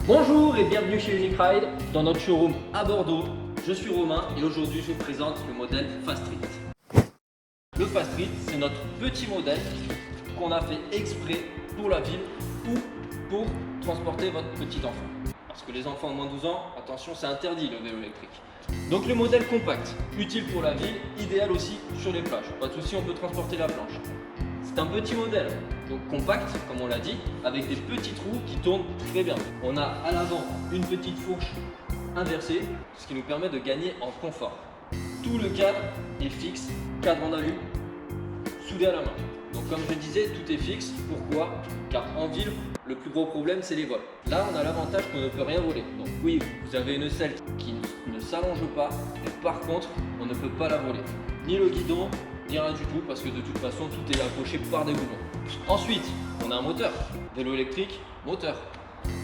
Bonjour et bienvenue chez Unique Ride dans notre showroom à Bordeaux. Je suis Romain et aujourd'hui je vous présente le modèle Fast Street. Le Fast Street, c'est notre petit modèle qu'on a fait exprès pour la ville ou pour transporter votre petit enfant. Parce que les enfants de moins de 12 ans, attention, c'est interdit le vélo électrique. Donc le modèle compact, utile pour la ville, idéal aussi sur les plages. Pas de souci, on peut transporter la planche. C'est un petit modèle, donc compact, comme on l'a dit, avec des petits trous qui tournent très bien. On a à l'avant une petite fourche inversée, ce qui nous permet de gagner en confort. Tout le cadre est fixe, cadre en alu, soudé à la main. Donc comme je disais, tout est fixe. Pourquoi? Car en ville, le plus gros problème, c'est les vols. Là, on a l'avantage qu'on ne peut rien voler. Donc oui, vous avez une selle qui ne s'allonge pas, mais par contre, on ne peut pas la voler. Ni le guidon, ni rien du tout, parce que de toute façon, tout est accroché par des boulons. Ensuite, on a un moteur. Vélo électrique, moteur.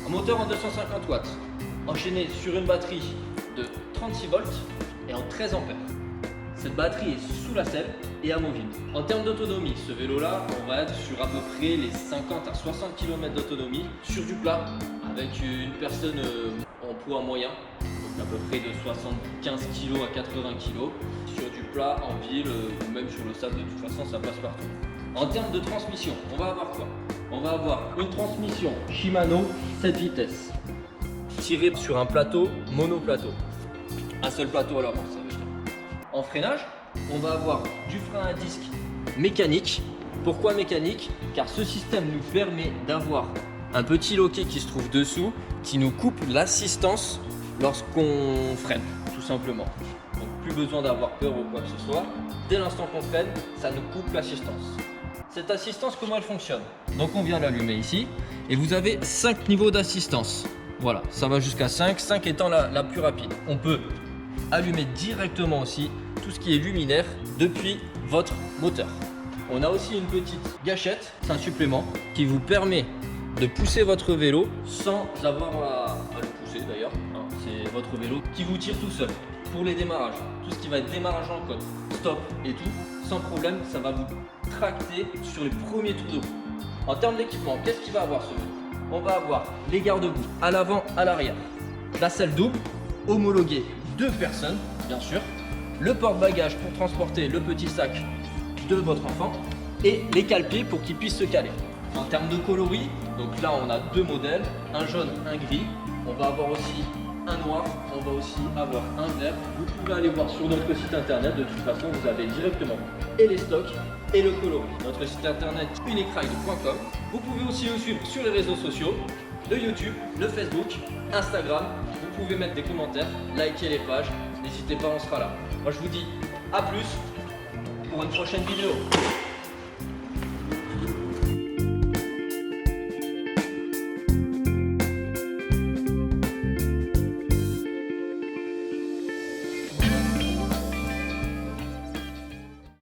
Un moteur en 250 watts, enchaîné sur une batterie de 36 volts et en 13 ampères. Cette batterie est sous la selle et amovible. En termes d'autonomie, ce vélo-là, on va être sur à peu près les 50 à 60 km d'autonomie sur du plat avec une personne en poids moyen, donc à peu près de 75 kg à 80 kg, sur du plat en ville ou même sur le sable, de toute façon ça passe partout. En termes de transmission, on va avoir quoi? On va avoir une transmission Shimano 7 vitesses, tirée sur un plateau monoplateau. Un seul plateau à l'avant, ça veut dire. En freinage, on va avoir du frein à disque mécanique. Pourquoi mécanique? Car ce système nous permet d'avoir un petit loquet qui se trouve dessous, qui nous coupe l'assistance lorsqu'on freine, tout simplement. Donc plus besoin d'avoir peur ou quoi que ce soit. Dès l'instant qu'on freine, ça nous coupe l'assistance. Cette assistance, comment elle fonctionne? Donc on vient l'allumer ici et vous avez 5 niveaux d'assistance. Voilà, ça va jusqu'à 5, 5 étant la plus rapide. On peut allumer directement aussi tout ce qui est luminaire depuis votre moteur. On a aussi une petite gâchette, c'est un supplément qui vous permet de pousser votre vélo sans avoir à le pousser d'ailleurs. C'est votre vélo qui vous tire tout seul. Pour les démarrages, tout ce qui va être démarrage en côte, stop et tout, sans problème, ça va vous tracter sur les premiers tours de roue. En termes d'équipement, qu'est-ce qu'il va avoir ce vélo? On va avoir les garde-boue à l'avant, à l'arrière, la selle double, homologuée 2 personnes, bien sûr, le porte-bagages pour transporter le petit sac de votre enfant et les cale-pieds pour qu'il puisse se caler. En termes de coloris, donc là on a 2 modèles, un jaune, un gris. On va avoir aussi un noir, on va aussi avoir un vert. Vous pouvez aller voir sur notre site internet, de toute façon vous avez directement et les stocks et le coloris. Notre site internet uniqueride.com. Vous pouvez aussi nous suivre sur les réseaux sociaux, le YouTube, le Facebook, Instagram. Vous pouvez mettre des commentaires, liker les pages, n'hésitez pas, on sera là. Moi je vous dis à plus pour une prochaine vidéo.